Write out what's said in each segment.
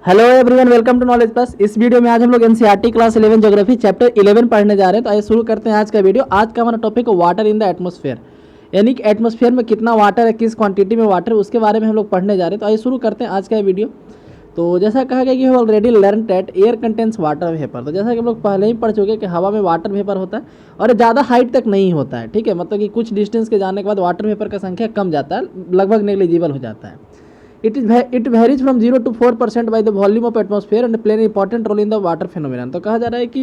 Hello everyone, welcome to knowledge plus. इस video में आज हम लोग एनसीईआरटी क्लास 11 ज्योग्राफी चैप्टर 11 पढ़ने जा रहे हैं। तो आइए शुरू करते हैं आज का वीडियो। आज का हमारा टॉपिक है वाटर इन द एटमॉस्फेयर, यानी कि एटमॉस्फेयर में कितना वाटर है, किस क्वांटिटी में वाटर है, उसके बारे में हम लोग पढ़ने जा रहे हैं। तो आइए शुरू करते हैं आज का वीडियो। तो जैसा कहा गया कि हम already learn that air contains water vapour. तो जैसा कि हम लोग पहले ही पढ़ चुके हैं कि हवा में वाटर वेपर होता है और ज़्यादा हाइट तक नहीं होता है। ठीक है, मतलब कि कुछ डिस्टेंस के जाने के बाद वाटर वेपर का संख्या कम जाता है, लगभग नेग्लिजिबल हो जाता है। It varies from 0 to 4% by the volume of atmosphere and play an important role in the water phenomenon। तो कहा जा रहा है कि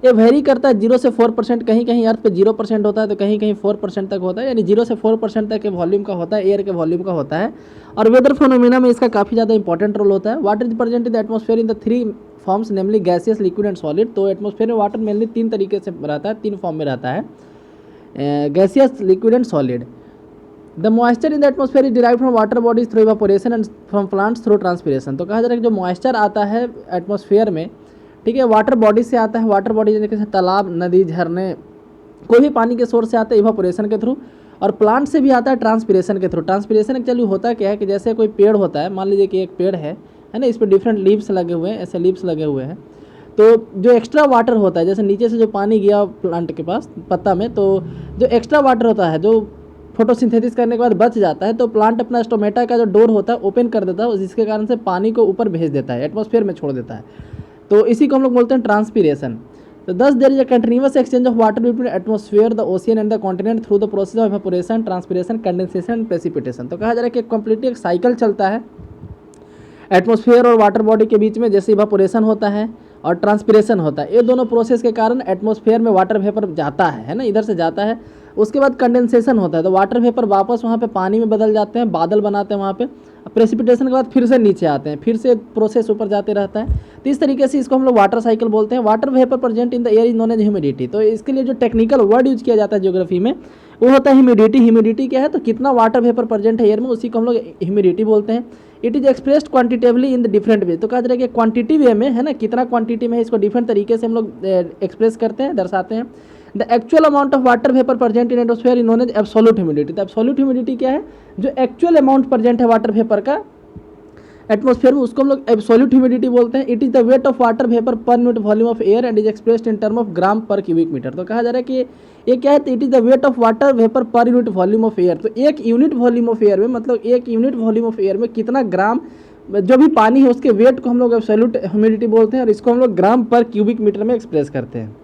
ये वेरी करता है 0 से 4%। कहीं कहीं अर्थ पे 0% होता है तो कहीं कहीं 4% तक होता है, यानी 0 से 4% तक के वॉल्यूम का होता है, एयर के वॉल्यूम का होता है। और वेदर फिनोमेना में इसका काफ़ी ज़्यादा इंपॉर्टेंट रोल होता है। Water is present in the atmosphere in the 3 forms namely gaseous, liquid and solid. तो एटमॉस्फेयर में वाटर मेनली 3 तरीके से रहता है, 3 फॉर्म में रहता है, gaseous, liquid and solid. The moisture in the atmosphere is derived from water bodies through evaporation and from plants through transpiration। तो कहा जा रहा है कि जो मॉइस्चर आता है एटमॉस्फेयर में, ठीक है, वाटर बॉडी से आता है। वाटर बॉडी जैसे तालाब, नदी, झरने, कोई भी पानी के सोर्स से आता है इवापोरेशन के थ्रू, और प्लांट से भी आता है ट्रांसपिरेशन के थ्रू। ट्रांसपिरेशन एक्चुअली होता क्या है कि जैसे कोई पेड़ होता है, मान लीजिए कि एक पेड़ है ना, इस पर डिफरेंट लीव्स लगे हुए हैं, ऐसे लीव्स लगे हुए हैं। तो जो एक्स्ट्रा वाटर होता है, जैसे नीचे से जो पानी गया प्लांट के पास पत्ता में, तो जो एक्स्ट्रा वाटर होता है जो फोटोसिंथेसिस करने के बाद बच जाता है, तो प्लांट अपना स्टोमेटा का जो डोर होता है ओपन कर देता है, जिसके कारण से पानी को ऊपर भेज देता है, एटमॉस्फेयर में छोड़ देता है। तो इसी को हम लोग बोलते हैं ट्रांसपीरेशन। तो thus there is a continuous exchange of water between atmosphere, the ocean and the continent through the process of evaporation, transpiration, condensation and precipitation. तो कहा जा रहा है कि कंप्लीटली एक साइकिल चलता है एटमॉस्फेयर और वाटर बॉडी के बीच में। जैसे इवापोरेशन होता है और ट्रांसपीरेशन होता है, ये दोनों प्रोसेस के कारण एटमॉस्फेयर में वाटर वेपर जाता है ना, इधर से जाता है। उसके बाद कंडेंसेशन होता है, तो वाटर वेपर वापस वहाँ पे पानी में बदल जाते हैं, बादल बनाते हैं वहाँ पे। प्रेसिपिटेशन के बाद फिर से नीचे आते हैं, फिर से प्रोसेस ऊपर जाते रहता है। तो इस तरीके से इसको हम लोग वाटर साइकिल बोलते हैं। Water vapour present in the air is known as humidity. तो इसके लिए जो टेक्निकल वर्ड यूज किया जाता है ज्योग्राफी में, वो होता है ह्यूमिडिटी। ह्यूमिडिटी क्या है, तो कितना वाटर वेपर प्रेजेंट है एयर में, उसी को हम लोग ह्यूमिडिटी बोलते हैं। It is expressed quantitatively in the different way. तो कहा जा रहा है कि क्वांटिटी वे में है ना, कितना क्वांटिटी में है, इसको डिफरेंट तरीके से हम लोग एक्सप्रेस करते हैं, दर्शाते हैं। The actual amount of water vapour present in atmosphere is known as absolute humidity. तो एब्सोल्यूट ह्यूमिडिटी क्या है, जो एक्चुअल अमाउंट प्रेजेंट है वाटर वेपर का एटमॉस्फेयर में, उसको हम लोग एब्सोल्यूट ह्यूमिडिटी बोलते हैं। It is the weight of water vapour per unit volume of air and is expressed in term of gram per cubic metre. तो कहा जा रहा है कि ये क्या है, तो it is the weight of water vapour per unit volume of air. तो एक यूनिट वॉल्यूम ऑफ एयर में, मतलब एक यूनिट वॉल्यूम ऑफ एयर में कितना ग्राम जो भी पानी है उसके वेट को हम लोग एब्सोल्यूट ह्यूमिडिटी बोलते हैं, और इसको हम लोग ग्राम पर क्यूबिक मीटर में एक्सप्रेस करते हैं।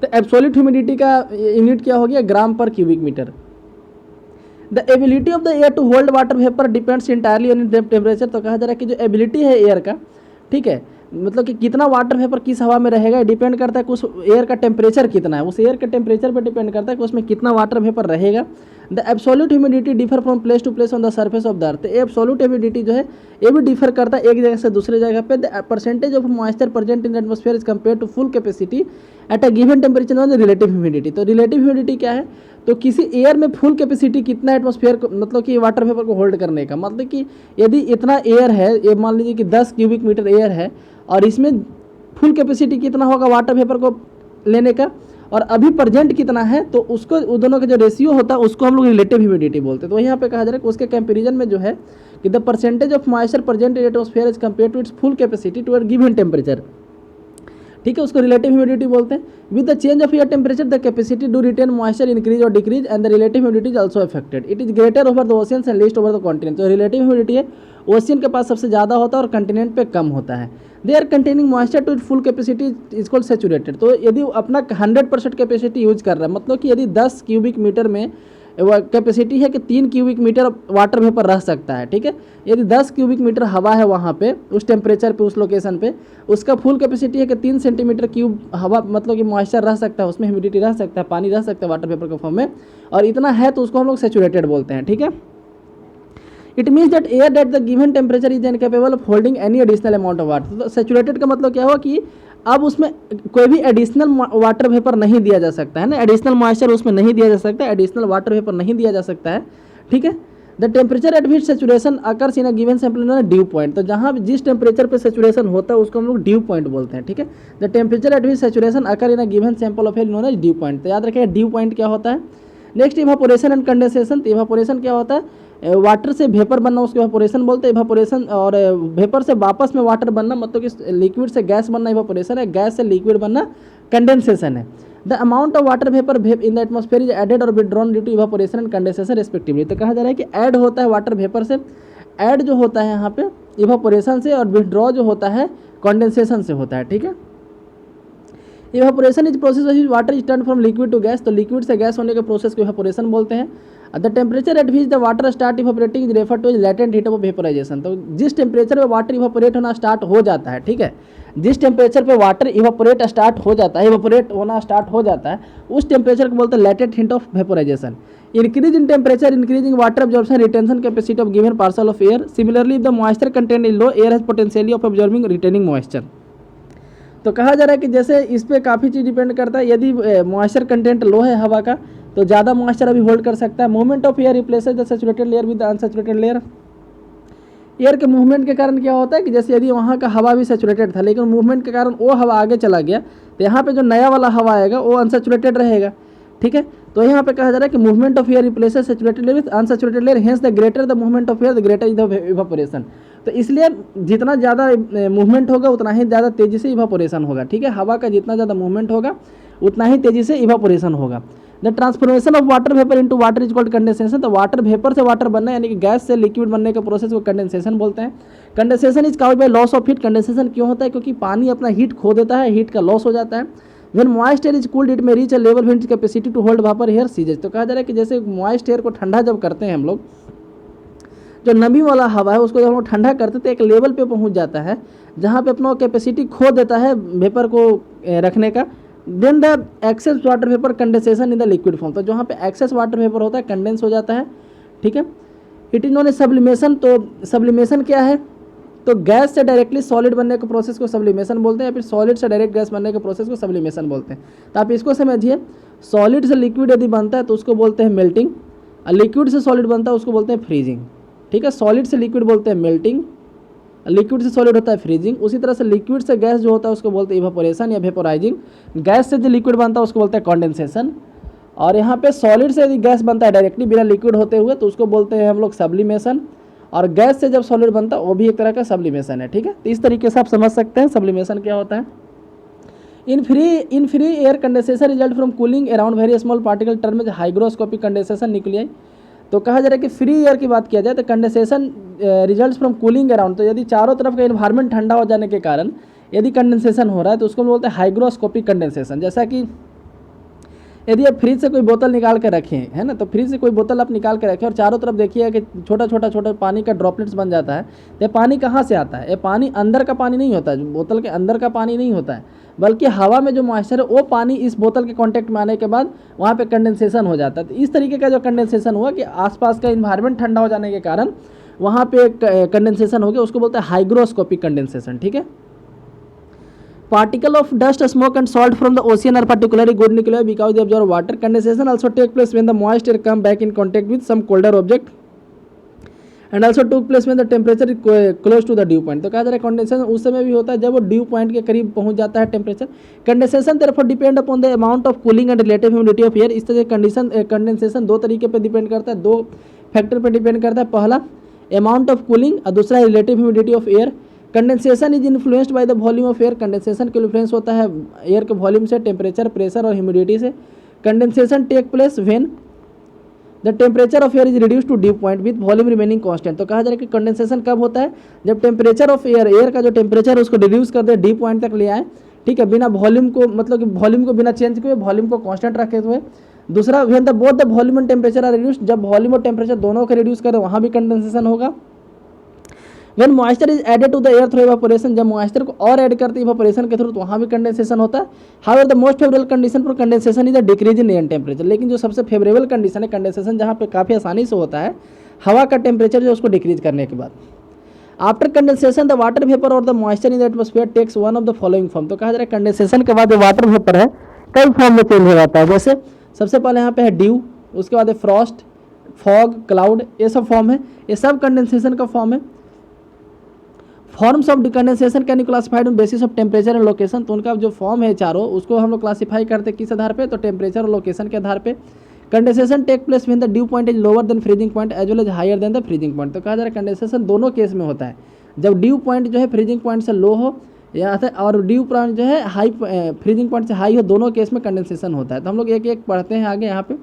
तो एब्सोल्यूट ह्यूमिडिटी का यूनिट क्या हो गया, gram per cubic metre. The ability of the air to hold water vapour depends entirely on temperature. तो कहा जा रहा है कि जो एबिलिटी है एयर का, ठीक है, मतलब कि कितना वाटर वेपर किस हवा में रहेगा, डिपेंड करता है कि उस एयर का टेम्परेचर कितना है, उस एयर के टेम्परेचर पर डिपेंड करता है कि उसमें कितना वाटर वेपर रहेगा। The absolute humidity differ from place to place on the surface of the earth. Absolute humidity जो है ये भी डिफर करता है एक जगह से दूसरे जगह पे। The percentage of moisture present in the atmosphere is compare to full capacity at a given temperature on the relative humidity. तो रिलेटिव ह्यूमिडिटी क्या है, तो किसी एयर में फुल कैपेसिटी कितना एटमॉस्फेयर को, मतलब कि वाटर वेपर को होल्ड करने का, मतलब कि यदि इतना एयर है, ये मान लीजिए कि 10 क्यूबिक मीटर एयर है और इसमें फुल कैपेसिटी कितना होगा वाटर वेपर को लेने का, और अभी प्रेजेंट कितना है, तो उसको उन दोनों का जो रेशियो होता है उसको हम लोग रिलेटिव ह्यूमिडिटी बोलते हैं। तो यहाँ पे कहा जा रहा है कि उसके कंपेरिजन में जो है कि the percentage of moisture present in atmosphere is compare to its full capacity to a given temperature, ठीक है, उसको रिलेटिव ह्यूमिडिटी बोलते हैं। With the change of air temperature the capacity do retain moisture increase or decrease and the relative humidity is also affected. It is greater over the oceans and least over the continent. तो relative humidity है, ocean के पास सबसे ज़्यादा होता है और continent पे कम होता है। They are containing moisture to it full capacity is called saturated. तो यदि अपना 100% कैपेसिटी यूज कर रहा है, मतलब कि यदि 10 क्यूबिक मीटर में कैपेसिटी है कि 3 क्यूबिक मीटर वाटर वेपर रह सकता है, ठीक है, यदि 10 क्यूबिक मीटर हवा है वहाँ पे उस टेम्परेचर पे, उस लोकेशन पे, उसका फुल कैपेसिटी है कि 3 सेंटीमीटर क्यूब हवा, मतलब कि मॉइस्चर रह सकता है, उसमें ह्यूमिडिटी रह सकता है, पानी रह सकता है वाटर वेपर के फॉर्म में, और इतना है तो उसको हम लोग सैचुरेटेड बोलते हैं, ठीक है। It means that air that the given temperature is incapable of holding any additional amount of water. तो सैचुरेटेड का मतलब क्या हुआ कि अब उसमें कोई भी एडिशनल वाटर वेपर नहीं दिया जा सकता है ना, एडिशनल मॉइस्चर उसमें नहीं दिया जा सकता, एडिशनल वाटर वेपर नहीं दिया जा सकता है, ठीक है। The temperature at which saturation occurs in a given sample is due point. तो जहाँ जिस टेम्परेचर पे सैचुरेशन होता है उसको हम लोग ड्यू पॉइंट बोलते हैं, ठीक है। The temperature at which saturation occur in a given sample of air known as dew point. तो याद रखिए ड्यू पॉइंट क्या होता है। Next evaporation and condensation. तो इवापोरेशन क्या होता है, वाटर से वेपर बनना उसको इवापोरेशन बोलते हैं, इवापोरेशन। और वेपर से वापस में वाटर बनना मतलब कि लिक्विड से गैस बनना इवापोरेशन है, गैस से लिक्विड बनना कंडेंसेशन है। The amount of water vapour in the atmosphere is added or withdrawn due to evaporation and condensation respectively. तो कहा जा रहा है कि ऐड होता है वाटर वेपर से, ऐड जो होता है यहाँ पे इवापोरेशन से, और विड्रॉ जो होता है कंडेंसेशन से होता है, ठीक है। Evaporation is process water is turn from liquid to gas, तो लिक्विड से गैस होने के प्रोसेस को इवापोरेशन बोलते हैं। The temperature at which the water start evaporating is refer to is latent heat of vaporisation. तो जिस टेम्परेचर पे वाटर इवापोरेट होना स्टार्ट हो जाता है, ठीक है, जिस टेम्परेचर पे वाटर इवापोरेट स्टार्ट हो जाता है, इवापोरेट होना स्टार्ट हो जाता है, उस टेम्परेचर को बोलते हैं latent heat of vaporisation. Increase in temperature increasing water absorption retention capacity of given parcel of air. Similarly the moisture content in low air has potentially of absorbing retaining moisture. तो कहा जा रहा है कि जैसे इस पर काफ़ी चीज़ डिपेंड करता है। यदि मॉइस्चर कंटेंट लो है हवा का तो ज़्यादा मॉइस्चर अभी होल्ड कर सकता है। Movement of air replaces the saturated layer with unsaturated layer. Air के मूवमेंट के कारण क्या होता है कि जैसे यदि वहाँ का हवा भी सैचुरेटेड था लेकिन मूवमेंट के कारण वो हवा आगे चला गया तो यहाँ पे जो नया वाला हवा आएगा वो अनसैचुरेटेड रहेगा, ठीक है। तो यहाँ पे कहा जा रहा है कि movement of air replaces saturated layer with unsaturated layer, hence the greater the movement of air the greater is the evaporation. तो इसलिए जितना ज़्यादा मूवमेंट होगा उतना ही ज़्यादा तेज़ी से इवापोरेशन होगा, ठीक है। हवा का जितना ज़्यादा मूवमेंट होगा उतना ही तेज़ी से इवापोरेशन होगा। The transformation of water vapour into water is called condensation. तो वाटर वेपर से वाटर बनना यानी कि गैस से लिक्विड बनने का प्रोसेस को कंडेंसेशन बोलते हैं। Condensation is caused by loss of heat. Condensation क्यों होता है? क्योंकि पानी अपना हीट खो देता है, हीट का लॉस हो जाता है। When moist air is cooled it may reach a level when its capacity to hold vapour air ceases. तो कहा जा रहा है कि जैसे मॉइस्ट एयर को ठंडा जब करते हैं हम लोग, जो नमी वाला हवा है उसको जब हम लोग ठंडा करते तो एक लेवल पे पहुंच जाता है जहाँ पे अपना कैपेसिटी खो देता है वेपर को रखने का। Then the excess water vapour condensation in the liquid form. तो जहाँ पे एक्सेस वाटर वेपर होता है कंडेंस हो जाता है, ठीक है। It is known as sublimation. तो सब्लिमेशन क्या है? तो गैस से डायरेक्टली सॉलिड बनने के प्रोसेस को सब्लिमेशन बोलते हैं, या फिर सॉलिड से डायरेक्ट गैस बनने के प्रोसेस को सब्लिमेशन बोलते हैं। तो आप इसको समझिए, सॉलिड से लिक्विड यदि बनता है तो उसको बोलते हैं मेल्टिंग, और लिक्विड से सॉलिड बनता है उसको बोलते हैं फ्रीजिंग, ठीक है। सॉलिड से लिक्विड बोलते हैं मेल्टिंग, लिक्विड से सॉलिड होता है फ्रीजिंग। उसी तरह से लिक्विड से गैस जो होता है उसको बोलते हैं इवापोरेशन या वेपोराइजिंग। गैस से जो लिक्विड बनता है उसको बोलते हैं कंडेंसेशन। और यहाँ पे सॉलिड से यदि गैस बनता है डायरेक्टली बिना लिक्विड होते हुए तो उसको बोलते हैं हम लोग सब्लिमेशन। और गैस से जब सॉलिड बनता है वो भी एक तरह का सब्लिमेशन है, ठीक है। तो इस तरीके से आप समझ सकते हैं सब्लिमेशन क्या होता है। In free air condensation result from cooling around very small particle term में हाइग्रोस्कोपिक कंडेंसेशन न्यूक्लियाई। तो कहा जा रहा है कि फ्री एयर की बात किया जाए तो condensation results from cooling around. तो यदि चारों तरफ का इन्वायरमेंट ठंडा हो जाने के कारण यदि कंडेंसेशन हो रहा है तो उसको बोलते हैं हाइग्रोस्कोपिक कंडेंसेशन। जैसा कि यदि आप फ्रिज से कोई बोतल निकाल के रखें, है ना, तो फ्रिज से कोई बोतल आप निकाल के रखें और चारों तरफ देखिए कि छोटा पानी का ड्रॉपलेट्स बन जाता है, तो ये पानी कहाँ से आता है? ये पानी अंदर का पानी नहीं होता है, बोतल के अंदर का पानी नहीं होता है, बल्कि हवा में जो मॉइस्चर है वो पानी इस बोतल के कांटेक्ट में आने के बाद वहाँ पे कंडेंसेशन हो जाता है। तो इस तरीके का जो कंडेंसेशन हुआ कि आसपास का इन्वायरमेंट ठंडा हो जाने के कारण वहाँ पे कंडेंसेशन हो गया, उसको बोलते हैं हाइग्रोस्कोपिक कंडेंसेशन, ठीक है। Particle of dust, smoke and salt from the ocean are particularly good nuclei because they absorb water. Condensation also take place when the moist air come back in contact with some colder object and also took place when the temperature is close to the dew point. तो कहा जा रहा है condensation उस समय भी होता है जब वो ड्यू पॉइंट के करीब पहुंच जाता है temperature. Condensation therefore depend upon the amount of cooling and relative humidity of air. इस तरह कंडेंसेशन दो तरीके पे डिपेंड करता है, दो फैक्टर पे डिपेंड करता है। पहला अमाउंट ऑफ कूलिंग और दूसरा relative humidity of air. Condensation is influenced by the volume of air. Condensation के इन्फ्लुएंस होता है एयर के वॉल्यूम से, टेम्परेचर, प्रेशर और ह्यूमिडिटी से। Condensation take place when the temperature of air is reduce to dew point with volume remaining constant. तो कहा जा रहा है कि कंडेंसेशन कब होता है? जब टेम्परेचर ऑफ एयर का जो टेम्परेचर है उसको रिड्यूस कर दे, ड्यू पॉइंट तक ले आए, ठीक है, बिना वॉल्यूम को, मतलब कि वॉल्यूम को बिना चेंज किए वॉल्यूम को कांस्टेंट रखे हुए। दूसरा when the both the volume and temperature are reduce, जब वॉल्यूम और टेम्परेचर दोनों को रिड्यूस करें वहाँ भी कंडेंसेशन होगा। When moisture is added to the air through evaporation, जब मॉइस्चर को और ऐड करते हैं इवापोरेशन के थ्रू तो वहाँ भी कंडेंसेशन होता है। However, the most favorable condition for condensation is a decrease in air temperature। लेकिन जो सबसे फेवरेबल कंडीशन है कंडेंसेशन जहाँ पे काफ़ी आसानी से होता है हवा का टेम्परेचर जो उसको डिक्रीज करने के बाद। After condensation the water vapour or the moisture in the atmosphere takes one of the following form. तो कहा जा रहा है कंडेंसेशन के बाद जो वाटर वेपर है कई फॉर्म में चेंज हो जाता है। जैसे सबसे पहले यहाँ पे है ड्यू, उसके बाद है फ्रॉस्ट, फॉग, क्लाउड, ये सब फॉर्म है, ये सब कंडेंसेशन का फॉर्म है। Forms of condensation can classified on basis of temperature and location. तो उनका जो फॉर्म है चारों उसको हम लोग क्लासीफाई करते हैं किस आधार पे? तो टेम्परेचर और लोकेशन के आधार पे। Condensation take place when the dew point is lower than freezing point as well as higher than the freezing point. तो कहा जा रहा है कंडेंसेशन दोनों केस में होता है, जब ड्यू पॉइंट जो है फ्रीजिंग पॉइंट से लो हो या और ड्यू पॉइंट जो है हाई फ्रीजिंग पॉइंट से हाई हो, दोनों केस में कंडेंसेशन होता है। तो हम लोग एक एक पढ़ते हैं आगे। यहाँ पे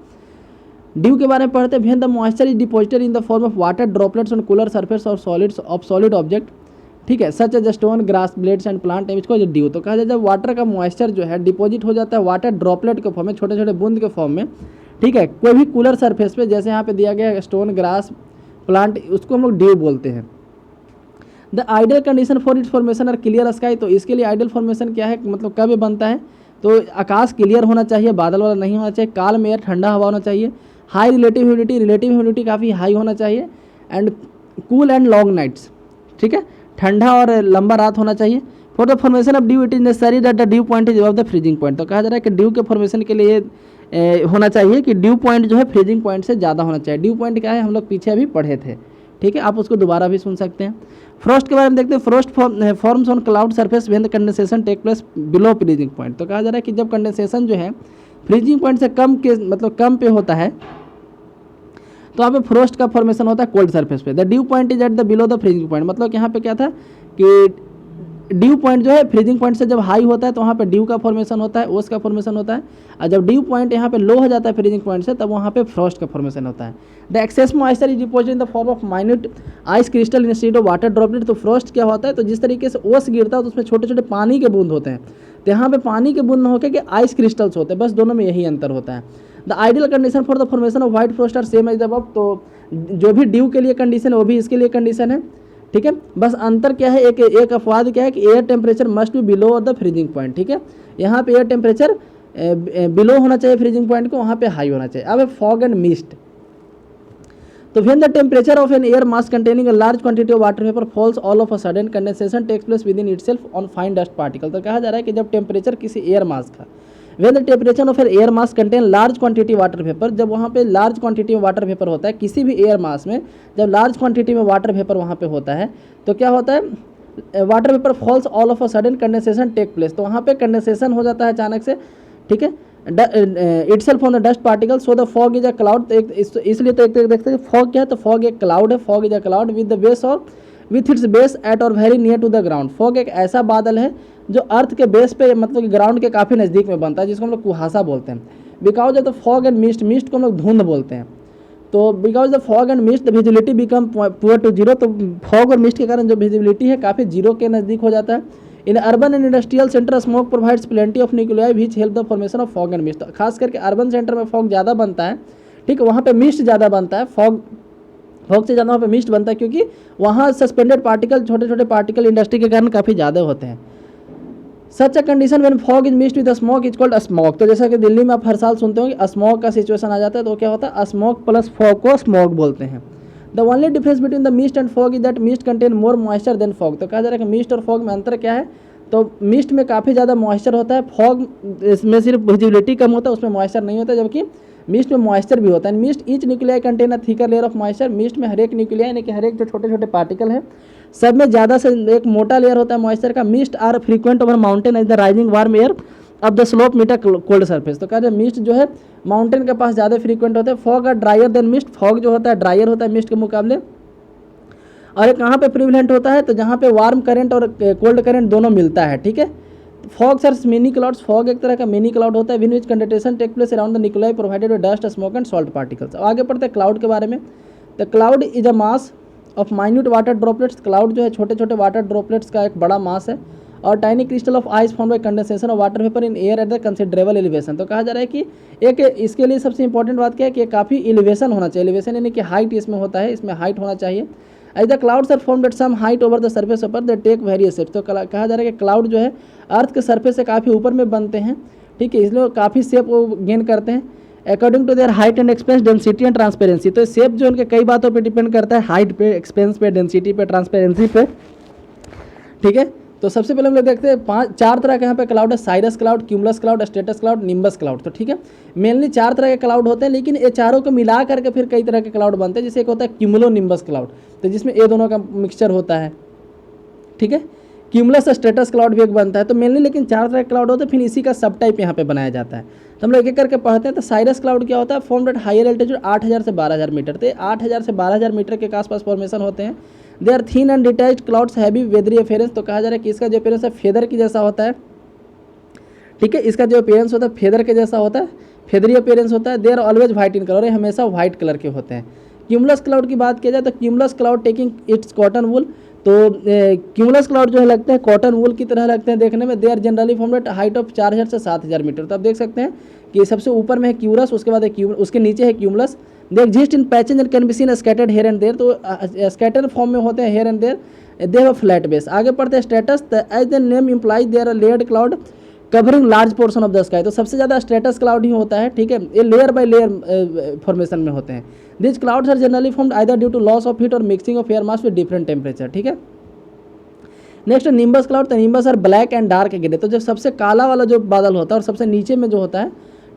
ड्यू के बारे में पढ़ते हैं। When the moisture is deposited in the form of water droplets on cooler surface और सॉलिड्स ऑफ सॉलिड ऑब्जेक्ट, ठीक है, such as stone grass blades and plant, इसको जो ड्यू। तो कहा जाए जब वाटर का मॉइस्चर जो है डिपॉजिट हो जाता है वाटर ड्रॉपलेट के फॉर्म में, छोटे छोटे बूंद के फॉर्म में, ठीक है, कोई भी कूलर सरफेस पे, जैसे यहाँ पे दिया गया है स्टोन ग्रास प्लांट, उसको हम लोग ड्यू बोलते हैं। The ideal condition for its formation are clear sky. तो इसके लिए आइडियल फॉर्मेशन क्या है, मतलब कब ये बनता है, तो आकाश क्लियर होना चाहिए, बादल वाला नहीं होना चाहिए, काल में एयर ठंडा हवा होना चाहिए, हाई रिलेटिव ह्यूमिडिटी काफ़ी हाई होना चाहिए, and cool and long nights, ठीक है, ठंडा और लंबा रात होना चाहिए। For the formation of dew it is necessary that the dew point is above the freezing point. तो कहा जा रहा है कि ड्यू के फॉर्मेशन के लिए होना चाहिए कि ड्यू पॉइंट जो है फ्रीजिंग पॉइंट से ज़्यादा होना चाहिए। ड्यू पॉइंट क्या है, हम लोग पीछे अभी पढ़े थे, ठीक है, आप उसको दोबारा भी सुन सकते हैं। फ्रोस्ट के बारे में देखते हैं। Frost forms on cloud surface when the condensation take place below freezing point. तो कहा जा रहा है कि जब कंडेंसेशन जो है फ्रीजिंग पॉइंट से कम के मतलब कम पे होता है, तो यहाँ पे फ्रोस्ट का फॉर्मेशन होता है कोल्ड सरफेस पे। The dew point is at the below the freezing point. मतलब यहाँ पे क्या था कि ड्यू पॉइंट जो है फ्रीजिंग पॉइंट से जब हाई होता है तो वहाँ पे ड्यू का फॉर्मेशन होता है, ओस का फॉर्मेशन होता है, और जब ड्यू पॉइंट यहाँ पे लो हो जाता है फ्रीजिंग पॉइंट से, तब वहाँ पे फ्रॉस्ट का फॉर्मेशन होता है। The excess moisture is deposited in the form of minute ice crystal instead of water droplet. तो फ्रॉस्ट क्या होता है, तो जिस तरीके से ओस गिरता है तो उसमें छोटे छोटे पानी के बूंद होते हैं, तो यहाँ पे पानी के बूंद न होकर के आइस क्रिस्टल्स होते हैं, बस दोनों में यही अंतर होता है। The ideal condition for the formation of white frost are same as the above. तो जो भी ड्यू के लिए कंडीशन है वो भी इसके लिए कंडीशन है, ठीक है, बस अंतर क्या है, एक अपवाद क्या है कि air temperature must be below the freezing point, ठीक है, यहाँ पे एयर टेम्परेचर बिलो होना चाहिए फ्रीजिंग पॉइंट को, वहाँ पे हाई होना चाहिए। अब फॉग एंड मिस्ट। तो when the temperature of an air mass containing a large quantity of water vapour falls all of a sudden condensation takes place within itself on fine dust particle. तो कहा जा रहा है कि जब temperature किसी air mass का, when the temperature of an air mass contain large quantity water vapour, जब वहाँ पे लार्ज क्वांटिटी में वाटर वेपर होता है किसी भी एयर मास में, जब लार्ज क्वांटिटी में वाटर वेपर वहाँ पे होता है, तो क्या होता है, water vapour falls all of a sudden condensation take place. तो वहाँ पे कंडेंसेशन हो जाता है अचानक से, ठीक है, itself on the dust particle. So the fog is a cloud. इसलिए तो एक देखते हैं फॉग क्या है, तो फॉग एक क्लाउड है, fog is a cloud with the base or with its base at or very near to the ground. Fog एक ऐसा बादल है जो अर्थ के बेस पे मतलब कि ग्राउंड के काफ़ी नज़दीक में बनता है, जिसको हम लोग कुहासा बोलते हैं। Because of the fog and mist, mist को हम लोग धुंध बोलते हैं। तो because the fog and mist the visibility become poor to zero. तो फॉग और मिस्ट के कारण जो विजिबिलिटी है काफ़ी जीरो के नज़दीक हो जाता है। In urban and industrial centre smoke provides plenty of nuclei which help the formation of fog and mist. खास करके अर्बन सेंटर में फॉग ज़्यादा बनता है, ठीक है, वहाँ पे मिस्ट ज़्यादा बनता है, फॉग से ज़्यादा वहाँ पे मिस्ट बनता है, क्योंकि वहाँ सस्पेंडेड पार्टिकल, छोटे छोटे पार्टिकल इंडस्ट्री के कारण काफ़ी ज़्यादा होते हैं। Such a condition when fog is mixed with smoke is called smog. तो जैसा कि दिल्ली में आप हर साल सुनते हो कि स्मॉग का सिचुएशन आ जाता है, तो क्या होता है, स्मोक प्लस फॉग को स्मॉग बोलते हैं। The only difference between the mist and fog is that mist contain more moisture than fog. तो कहा जा रहा है कि मिस्ट और फॉग में अंतर क्या है, तो मिस्ट में काफ़ी ज़्यादा मॉइस्चर होता है, फॉग इसमें सिर्फ विजिबिलिटी कम होता है, उसमें मॉइस्चर नहीं होता, जबकि मिस्ट में मॉइस्चर भी होता है। Mist each nuclei contain a thicker layer of moisture. Mist में हर एक न्यूक्लियाई यानी कि हर एक जो छोटे छोटे पार्टिकल है, सब में ज़्यादा से एक मोटा लेयर होता है मॉइस्चर का। Mist are frequent over mountain as the rising warm air up the slope meet a cold surface. तो कह रहे मिस्ट जो है माउंटेन के पास ज़्यादा फ्रीक्वेंट होता है। Fog are drier than mist. Fog जो होता है ड्रायर होता है मिस्ट के मुकाबले। और एक कहाँ पे प्रिविलेंट होता है, तो जहाँ पे वार्म करंट और कोल्ड करंट दोनों मिलता है, ठीक है। Fog are mini clouds. फॉग एक तरह का मिनी क्लाउड होता है in which condensation take place around the nuclei provided with dust smoke and salt particles. अब आगे पढ़ते हैं क्लाउड के बारे में। The cloud is a mass of minute water droplets. Cloud जो है छोटे छोटे वाटर ड्रॉपलेट्स का एक बड़ा मास है, और tiny crystal of ice form by condensation of water vapour in air at the considerable elevation. तो कहा जा रहा है कि एक इसके लिए सबसे इंपॉर्टेंट बात क्या है कि काफ़ी एलिवेशन होना चाहिए। एलिवेशन यानी कि हाइट इसमें होता है, इसमें हाइट होना चाहिए। As the clouds are formed at some height over the surface ऊपर दे टेक वेरियस शेप्स। तो कहा जा रहा है कि क्लाउड जो है अर्थ के सर्फेस से काफ़ी ऊपर में बनते हैं, ठीक है, इसलिए काफ़ी शेप वो गेन करते हैं according to their height and expanse, density and transparency. तो शेप जो उनके कई बातों पे डिपेंड करता है, हाइट पे, एक्सपेंस पे, डेंसिटी पे, ट्रांसपेरेंसी पे, ठीक है। तो सबसे पहले हम लोग देखते हैं चार तरह के यहाँ पे क्लाउड है। Cirrus cloud, cumulus cloud, stratus cloud, nimbus cloud. तो ठीक है, मेनली चार तरह के क्लाउड होते हैं, लेकिन ये चारों को मिला करके फिर कई तरह के क्लाउड बनते हैं। जैसे एक होता है क्यूमुलो निम्बस क्लाउड, तो जिसमें ये दोनों का मिक्सचर होता है, ठीक है। क्यूमुलस स्ट्रेटस क्लाउड भी एक बनता है। तो मेनली लेकिन 4 तरह के क्लाउड होते हैं, फिर इसी का सब टाइप यहाँ पे बनाया जाता है। तो हम लोग एक एक करके पढ़ते हैं। तो साइरस क्लाउड क्या होता है? फॉर्म एट हायर एल्टीट्यूड 8000 से 12000 मीटर। तो 8000 से 12000 मीटर के आसपास फॉर्मेशन होते हैं। They are thin and detached clouds हैवी वेदरी अफेरेंस। तो कहा जा रहा है कि इसका जो अपेयरेंस है फेदर की जैसा होता है, ठीक है। इसका जो अपेयरेंस होता है फेदर के जैसा होता है, फेदरी अपेयरेंस होता है। They are always white in colour, हमेशा व्हाइट कलर के होते हैं। क्यूमुलस क्लाउड की बात किया जाए तो cumulus cloud taking it's cotton wool. तो क्यूमुलस क्लाउड जो है लगते हैं कॉटन वूल की तरह लगते हैं देखने में। They are generally form at height of 4000 से 7000 मीटर। तो आप देख सकते हैं कि सबसे ऊपर में है क्यूरस, उसके बाद उसके नीचे है cumulus. They exist in patches and can be seen scattered here and there. तो स्कैटर्ड फॉर्म में होते हैं here and there. They have flat base. आगे पढ़ते हैं stratus. As the name implies they are layered cloud covering large portion of the sky. तो सबसे ज़्यादा स्ट्रेटस क्लाउड ही होता है, ठीक है। ये लेयर बाय लेयर फॉर्मेशन में होते हैं। This clouds are generally formed either due to loss of heat or mixing of air mass with different temperature, ठीक है। Next nimbus cloud. तो nimbus are black and dark grey. तो जब सबसे काला वाला जो बादल होता है और सबसे नीचे में जो होता है,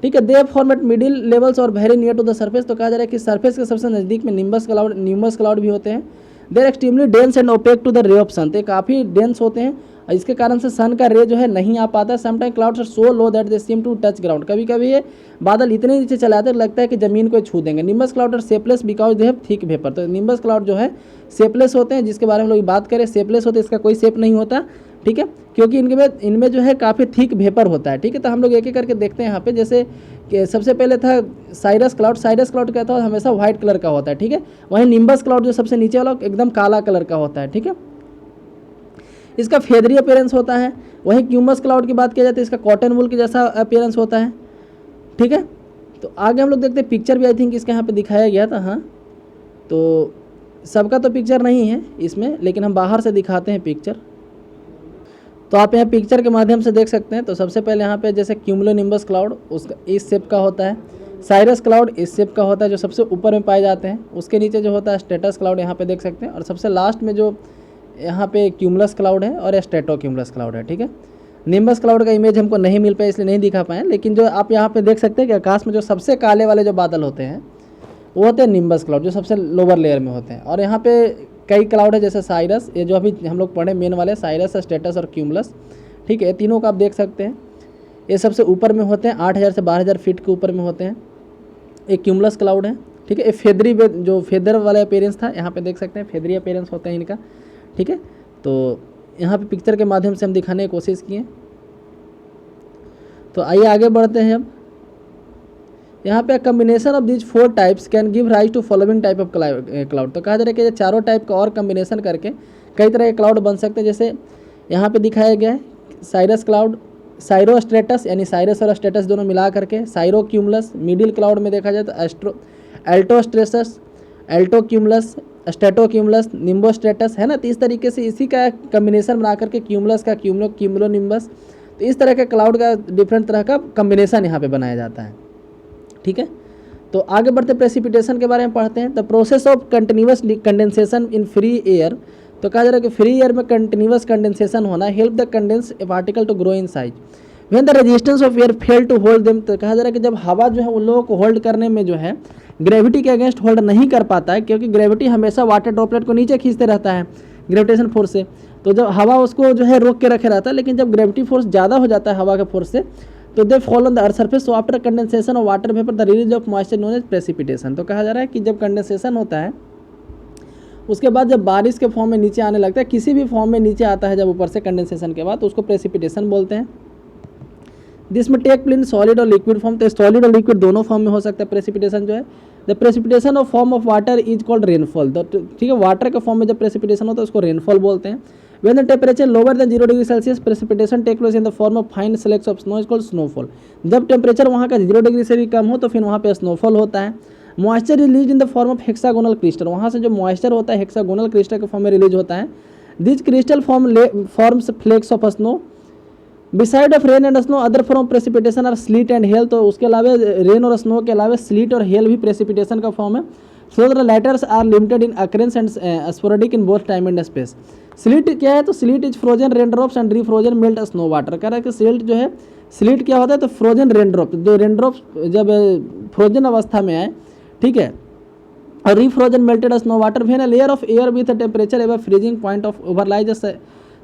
ठीक है, they form at middle levels or very near to the surface. तो कहा जा रहा है कि सर्फेस के सबसे नज़दीक में निम्बस क्लाउड भी होते हैं। They are extremely dense and opaque to the ray of sun. तो काफ़ी डेंस होते हैं, इसके कारण से सन का रे जो है नहीं आ पाता है। Sometime clouds are so low that they seem to touch ground. कभी कभी ये बादल इतने नीचे चले आते हैं लगता है कि ज़मीन को छू देंगे। Nimbus cloud are shapeless because they have thick vapour. तो निम्बस क्लाउड जो है शेपलेस होते हैं, जिसके बारे में लोग बात करें शेपलेस होते हैं, इसका कोई शेप नहीं होता, ठीक है, क्योंकि इनमें जो है काफ़ी थिक वेपर होता है, ठीक है। तो हम लोग एक एक करके देखते हैं यहाँ पे। जैसे कि सबसे पहले था साइरस क्लाउड। साइरस क्लाउड कहता है हमेशा व्हाइट कलर का होता है, ठीक है। वहीं निम्बस क्लाउड जो सबसे नीचे वाला एकदम काला कलर का होता है, ठीक है। इसका फेदरी अपीयरेंस होता है। वहीं क्यूमस क्लाउड की बात किया जाए तो इसका कॉटन वूल के जैसा अपीयरेंस होता है, ठीक है। तो आगे हम लोग देखते हैं पिक्चर भी आई थिंक इसके यहाँ पे दिखाया गया था। हाँ, तो सबका तो पिक्चर नहीं है इसमें, लेकिन हम बाहर से दिखाते हैं पिक्चर। तो आप यहाँ पिक्चर के माध्यम से देख सकते हैं। तो सबसे पहले यहाँ पे जैसे क्यूमुलोनिम्बस क्लाउड उसका इस शेप का होता है। साइरस क्लाउड इस शेप का होता है जो सबसे ऊपर में पाए जाते हैं। उसके नीचे जो होता है स्टेटस क्लाउड यहाँ पे देख सकते हैं। और सबसे लास्ट में जो यहाँ पे क्यूमुलस क्लाउड है और स्ट्रेटो क्यूमुलस क्लाउड है, ठीक है। निम्बस क्लाउड का इमेज हमको नहीं मिल पाया इसलिए नहीं दिखा पाए, लेकिन जो आप यहाँ पे देख सकते हैं कि आकाश में जो सबसे काले वाले जो बादल होते हैं वो होते हैं निम्बस क्लाउड, जो सबसे लोअर लेयर में होते हैं। और यहाँ पे कई क्लाउड है जैसे साइरस, ये जो अभी हम लोग पढ़े मेन वाले साइरस, स्टेटस और क्यूमुलस, ठीक है। तीनों का आप देख सकते हैं। ये सबसे ऊपर में होते हैं 8000 से 12000 फीट के ऊपर में होते हैं। एक क्यूमुलस क्लाउड है, ठीक है। ये फेदरी जो फेदर वाला अपीयरेंस था यहाँ पे देख सकते हैं, फेदरी अपीयरेंस होता है इनका, ठीक है। तो यहाँ पे पिक्चर के माध्यम से हम दिखाने की कोशिश किए। तो आइए आगे बढ़ते हैं। अब यहाँ पे combination of these 4 types can give rise to following type of cloud. तो कहा जा रहा है कि ये चारों टाइप का और कम्बिनेशन करके कई तरह के क्लाउड बन सकते हैं। जैसे यहाँ पे दिखाया गया है साइरस क्लाउड, साइरो स्ट्रेटस यानी साइरस और स्ट्रेटस दोनों मिला करके, साइरो क्यूमुलस। मिडिल क्लाउड में देखा जाए तो alto stratus, alto cumulus, strato cumulus, nimbo stratus, है ना। तो इस तरीके से इसी का कम्बिनेशन बना करके क्यूमुलस का क्यूमुलो निम्बस। तो इस तरह के क्लाउड का डिफरेंट तरह का कम्बिनेशन यहाँ पे बनाया जाता है, ठीक है। तो आगे बढ़ते प्रेसिपिटेशन के बारे में पढ़ते हैं। The process of continuous condensation in free air. तो कहा जा रहा है कि फ्री एयर में कंटिन्यूअस कंडेंसेशन होना help the condense particle to grow in size when the resistance of air fail to hold them. तो कहा जा रहा है कि जब हवा जो है उन लोगों को होल्ड करने में जो है ग्रेविटी के अगेंस्ट होल्ड नहीं कर पाता है, क्योंकि ग्रेविटी हमेशा वाटर ड्रॉपलेट को नीचे खींचते रहता है ग्रेविटेशन फोर्स से। तो जब हवा उसको जो है रोक के रखे रहता है, लेकिन जब ग्रेविटी फोर्स ज़्यादा हो जाता है हवा के फोर्स से, तो they fall on the earth surface. So after condensation of water vapour the release of moisture known as precipitation. तो कहा जा रहा है कि जब कंडेंसेशन होता है उसके बाद जब बारिश के फॉर्म में नीचे आने लगता है, किसी भी फॉर्म में नीचे आता है जब ऊपर से कंडेंसेशन के बाद, तो उसको प्रेसिपिटेशन बोलते हैं। दिस में टेक प्लेन सॉलिड और लिक्विड फॉर्म। तो सॉलिड और लिक्विड दोनों फॉर्म में हो सकता है प्रेसिपिटेशन जो है। The precipitation of form of water is called rainfall. तो ठीक है, वाटर के फॉर्म में जब प्रेसिपिटेशन होता है उसको रेनफॉल बोलते हैं। When the temperature lower than 0 degree Celsius precipitation take place in the form of fine flakes of snow is called snowfall। जब टेम्परेचर वहाँ का 0 डिग्री से भी कम हो तो फिर वहाँ पे स्नोफॉल होता है। Moisture release in the form of hexagonal crystal. वहाँ से जो मॉइस्चर होता है हेक्सागोनल क्रिस्टल के फॉर्म में रिलीज होता है। This crystal forms flakes of snow. Beside of rain and snow other form of precipitation are sleet and hail. तो उसके अलावा रेन और स्नो के अलावा स्लीट और हेल भी प्रेसिपिटेशन का फॉर्म है। So the latters are limited in occurrence and sporadic in both time and space. Sleet क्या है? तो sleet is frozen rain drops and refrozen melt snow water. कह रहा है कि स्लीट जो है, स्लीट क्या होता है? तो फ्रोजन रेन ड्रॉप, जो रेन ड्रॉप्स जब फ्रोजन अवस्था में आए, ठीक है, और refrozen melted snow water when a layer of air with a temperature ever freezing point of overlies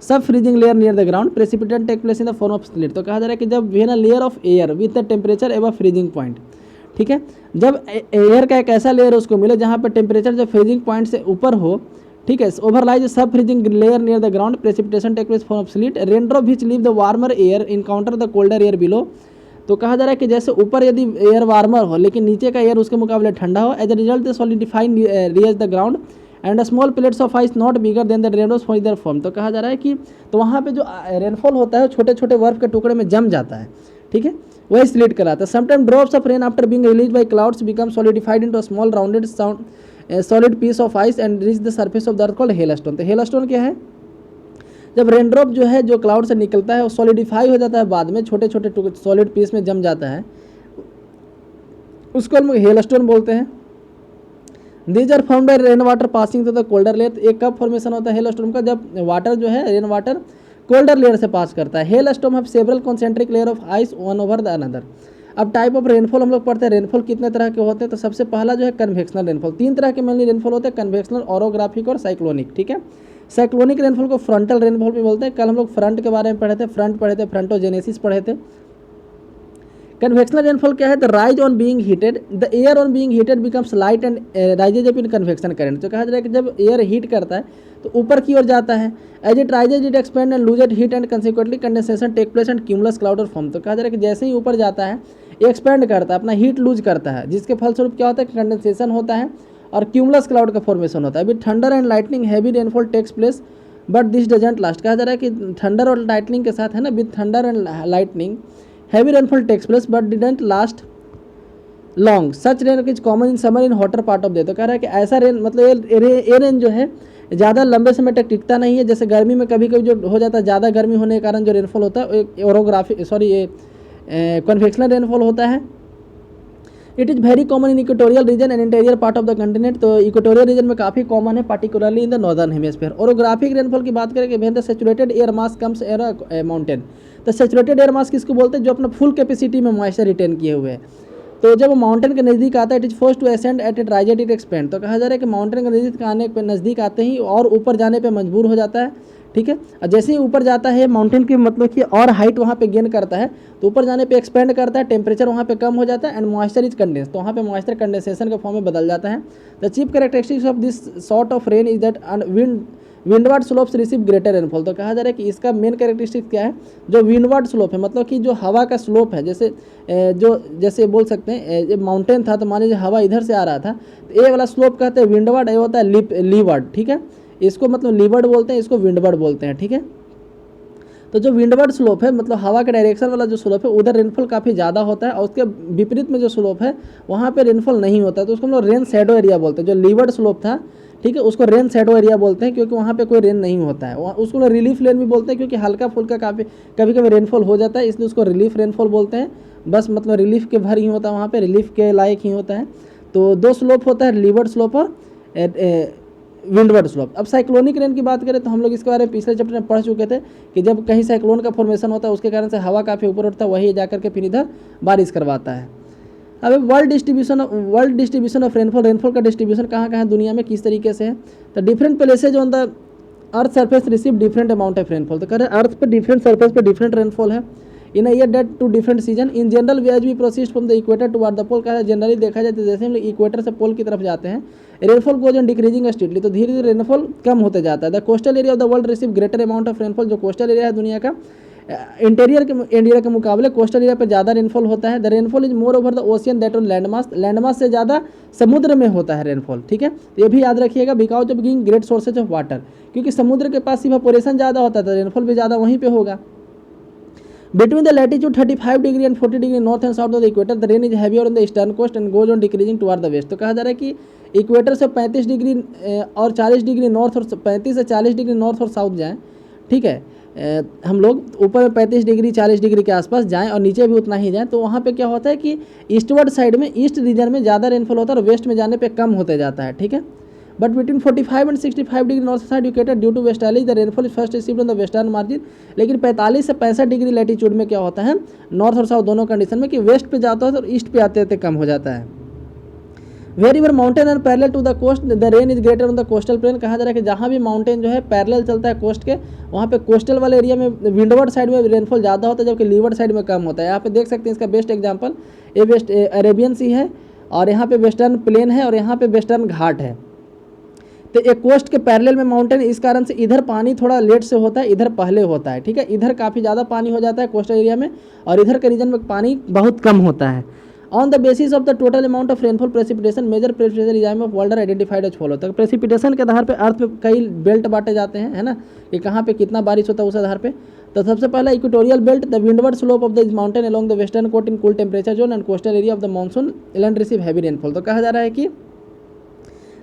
सब freezing layer near the ground precipitation take place in the form of sleet. तो कहा जा रहा है कि जब when a layer of air with the temperature above freezing point, ठीक है, जब एयर का एक ऐसा लेयर उसको मिले जहाँ पर टेम्परेचर जो फ्रीजिंग पॉइंट से ऊपर हो, ठीक है, ओवरलाइज सब freezing layer near the ground precipitation take place form of sleet rain drop which leave the warmer air encounter the colder air below. तो कहा जा रहा है कि जैसे ऊपर यदि एयर वार्मर हो लेकिन नीचे का एयर उसके मुकाबले ठंडा हो, as a result the solidify reach the ground and small plates of ice not bigger than the raindrops for their form. तो कहा जा रहा है कि तो वहाँ पे जो रेनफॉल होता है छोटे छोटे बर्फ के टुकड़े में जम जाता है, ठीक है, वही स्लिट कराता है। Sometime drops of rain after being release by clouds become solidified into a small rounded solid piece of ice and reach the surface of the earth called hailstone. तो हेलस्टोन क्या है? जब रेनड्रॉप जो है जो cloud से निकलता है वो सॉलिडिफाई हो जाता है, बाद में छोटे छोटे सॉलिड पीस में जम जाता है, उसको हम हेलस्टोन बोलते हैं। These are formed by rain water passing to the colder layer. एक कब फॉर्मेशन होता है हेलस्टोन का? जब वाटर जो है रेन वाटर कोल्डर लेयर से पास करता है। Hailstone have several concentric layer of ice one over the another. अब टाइप ऑफ रेनफॉल हम लोग पढ़ते हैं, रेनफॉल कितने तरह के होते हैं? तो सबसे पहला जो है कन्वेक्शनल रेनफॉल। तीन तरह के मेनली रेनफॉल होते हैं, कन्वेक्शनल, ओरोग्राफिक और साइक्लोनिक, ठीक है। साइक्लोनिक रेनफॉल को फ्रंटल रेनफॉल भी बोलते हैं। कल हम लोग फ्रंट के बारे में पढ़े थे, फ्रंट पढ़े थे, फ्रंटोजेनेसिस पढ़े थे। कन्वेक्शनल रेनफॉल क्या है? The rise on being heated, the air on being heated becomes light and rises up in convection current. तो कहा जा रहा है कि जब एयर हीट करता है तो ऊपर की ओर जाता है, as it rises it expand and loses heat and consequently condensation take place and cumulus cloud are form. तो कहा जा रहा है कि जैसे ही ऊपर जाता है एक्सपेंड करता है, अपना हीट लूज करता है, जिसके फलस्वरूप क्या होता है? कंडेंसेशन होता है और क्यूमुलस क्लाउड का फॉर्मेशन होता है। अभी thunder and lightning heavy rainfall takes place but this doesn't last. कहा जा रहा है कि थंडर और लाइटनिंग के साथ है ना, with thunder and lightning heavy rainfall takes place but didn't last long, such rain is common in summer in hotter part of day. तो कह रहा है कि ऐसा रेन मतलब ये रेन जो है ज़्यादा लंबे समय तक टिकता नहीं है। जैसे गर्मी में कभी कभी जो हो जाता है, ज़्यादा गर्मी होने के कारण जो रेनफॉल होता है ओरोग्राफी सॉरी ये कन्वेक्शनल रेनफॉल होता है। It is very common in equatorial region and interior part of the continent. तो इक्वेटोरियल रीजन में काफ़ी कॉमन है, particularly in the northern hemisphere. Orographic rainfall की बात करें कि when the saturated air mass comes air mountain. तो saturated air mass किसको बोलते हैं? जो अपना फुल कैपेसिटी में मॉइस्चर रिटेन किए हुए हैं। तो जब वो माउंटेन के नज़दीक आता है, it is force to ascend at it rise at it expand. तो कहा जा रहा है कि माउंटेन के नज़दीक आने पे नज़दीक आते ही और ऊपर जाने पे मजबूर हो जाता है, ठीक है। और जैसे ही ऊपर जाता है माउंटेन की मतलब कि और हाइट वहाँ पे गेन करता है, तो ऊपर जाने पे एक्सपेंड करता है, टेम्परेचर वहाँ पे कम हो जाता है एंड मॉइस्चर इज कंडेंस। तो वहाँ पे मॉइस्चर कंडेंसेशन के फॉर्म में बदल जाता है। The chief characteristics of this sort of rain is that windward slopes receive greater rainfall. तो कहा जा रहा है कि इसका मेन कैरेक्टरिस्टिक्स क्या है? जो विंडवर्ड स्लोप है, मतलब कि जो हवा का स्लोप है, जैसे बोल सकते हैं जब माउंटेन था तो मान लीजिए हवा इधर से आ रहा था, तो ये वाला स्लोप कहते हैं विंडवर्ड, ये होता है लीवर्ड, ठीक है। इसको मतलब लीवर्ड बोलते हैं, इसको विंडवर्ड बोलते हैं, ठीक है। तो जो विंडवर्ड स्लोप है मतलब हवा के डायरेक्शन वाला जो स्लोप है उधर रेनफॉल काफ़ी ज़्यादा होता है, और उसके विपरीत में जो स्लोप है वहाँ पे रेनफॉल नहीं होता है। तो उसको हम लोग रेन शैडो एरिया बोलते हैं। जो लीवर्ड स्लोप था, ठीक है, उसको रेन शैडो एरिया बोलते हैं क्योंकि वहाँ पे कोई रेन नहीं होता है। उसको लोग रिलीफ रेन भी बोलते हैं क्योंकि हल्का फुल्का कभी कभी रेनफॉल हो जाता है, इसलिए उसको रिलीफ रेनफॉल बोलते हैं। बस मतलब रिलीफ के भर ही होता है, वहाँ पे रिलीफ के लायक ही होता है। तो दो स्लोप होता है, लीवर्ड स्लोप और विंडवर्ड स्लोप। अब साइक्लोनिक रेन की बात करें तो हम लोग इसके बारे में पिछले चैप्टर में पढ़ चुके थे कि जब कहीं साइक्लोन का फॉर्मेशन होता है उसके कारण से हवा काफ़ी ऊपर उठता है, वही जाकर के फिर इधर बारिश करवाता है। अब वर्ल्ड डिस्ट्रीब्यूशन ऑफ रेनफॉल का डिस्ट्रीब्यूशन कहाँ कहाँ दुनिया में किस तरीके से है? तो different places on the earth surface receive different amount of rainfall. तो कह रहे हैं अर्थ पे डिफरेंट सरफेस पे डिफरेंट रेनफॉल है in year that too different season. In general we as we proceed from the equator to the pole. कहा generally देखा जाए तो जैसे हम लोग इक्वेटर से पोल की तरफ जाते हैं rainfall goes on decreasing strictly, तो धीरे धीरे रेनफॉल कम होते जाता है। The coastal area of the world receive greater amount of rainfall. जो कोस्टल एरिया है दुनिया का, इंडिया के मुकाबले कोस्टल एरिया पे ज़्यादा रेनफॉल होता है। The rainfall is more over the ocean that on landmass से ज़्यादा समुद्र में होता है रेनफॉल, ठीक है। तो ये भी याद रखिएगा, because of being great sources of water, क्योंकि समुद्र के पास इवापोरेशन ज़्यादा होता है तो रेनफॉल भी ज़्यादा वहीं पे होगा। Between the latitude 35 degree and 40 degree north and south of the equator, the rain is heavier on the eastern coast and goes on decreasing toward the west। तो कहा जा रहा है कि इक्वेटर से 35 डिग्री और 40 डिग्री नॉर्थ और 35 से 40 डिग्री नॉर्थ और साउथ जाएं, ठीक है, हम लोग ऊपर में 35 डिग्री 40 डिग्री के आसपास जाएं और नीचे भी उतना ही जाएं, तो वहाँ पे क्या होता है कि ईस्टवर्ड साइड में, ईस्ट रीजन में ज़्यादा रेनफॉल होता है और वेस्ट में जाने पे कम होते जाता है, ठीक है। But between 45 and 65 degree north side equator due to westerlies the rainfall is first received on the western margin. लेकिन 45 से 65 डिग्री लैटीट्यूड में क्या होता है, नॉर्थ और साउथ दोनों कंडीशन में, कि वेस्ट पे जाता है और ईस्ट पे आते आते कम हो जाता है। Very where mountain and parallel to the coast the rain is greater on the coastal plain. कहा जा रहा है कि जहाँ भी माउंटेन जो है पैरेलल चलता है कोस्ट के, वहाँ पे कोस्टल वाले एरिया में विंडवर्ड साइड में रेनफॉल ज़्यादा होता है, जबकि लीवर्ड साइड में कम होता है। यहाँ पे देख सकते हैं इसका बेस्ट एग्जाम्पल ये वेस्ट अरेबियन सी है, और यहाँ पे वेस्टर्न प्लेन है, और यहाँ पे वेस्टर्न घाट है। तो एक कोस्ट के पैरेलल में माउंटेन, इस कारण से इधर पानी थोड़ा लेट से होता है, इधर पहले होता है। ठीक है, इधर काफ़ी ज़्यादा पानी हो जाता है कोस्टल एरिया में, और इधर के रीजन में पानी बहुत कम होता है। On the basis of the total amount of rainfall precipitation major precipitation regime of world are identified as follow. तो प्रेसिपिटेशन के आधार पे अर्थ पे कई बेल्ट बांटे जाते हैं, है ना, कि कहाँ पे कितना बारिश होता है उस आधार पे। तो सबसे पहला equatorial belt, the windward slope of the mountain along the western coast in cool temperature zone and coastal area of the monsoon land receive heavy rainfall. तो कहा जा रहा है कि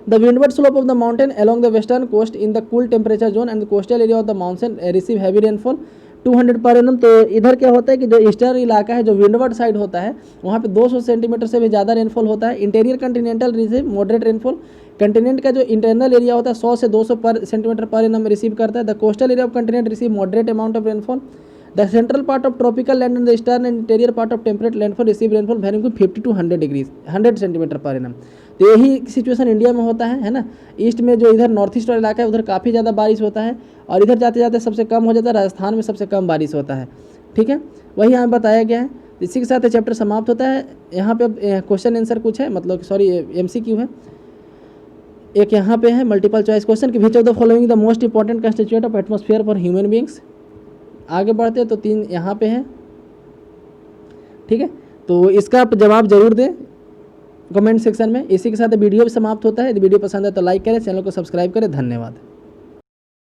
the windward slope of the mountain along the western coast in the cool temperature zone and the coastal area of the mountain receive heavy rainfall 200 पर annum. तो इधर क्या होता है कि जो ईस्टर्न इलाका है, जो विंडवर्ड साइड होता है, वहाँ पे 200 सेंटीमीटर से भी ज़्यादा रेनफॉल होता है। Interior Continental receive moderate rainfall. Continent का जो इंटरनल एरिया होता है 100 से 200 पर सेंटीमीटर पर एनम रिसीव करता है। The coastal area of continent receive moderate amount of rainfall. The central part of tropical land and the eastern and interior part of temperate landfall receive rainfall varying to 50 to 100 degrees 100 centimetre per annum. तो यही situation India में होता है ना। East में जो इधर north east वाला इलाका है उधर काफ़ी ज़्यादा बारिश होता है, और इधर जाते जाते सबसे कम हो जाता है, राजस्थान में सबसे कम बारिश होता है। ठीक है, वही यहाँ बताया गया है। इसी के साथ ये चैप्टर समाप्त होता है। यहाँ पे अब क्वेश्चन आंसर कुछ है, मतलब सॉरी MCQ है। एक यहाँ पे है मल्टीपल चॉइस क्वेश्चन कि which of the following the most important constituent of atmosphere for human beings. आगे बढ़ते हैं तो 3 यहाँ पे है। ठीक है, तो इसका आप जवाब जरूर दें कमेंट सेक्शन में। इसी के साथ वीडियो भी समाप्त होता है। यदि वीडियो पसंद है तो लाइक करें, चैनल को सब्सक्राइब करें। धन्यवाद।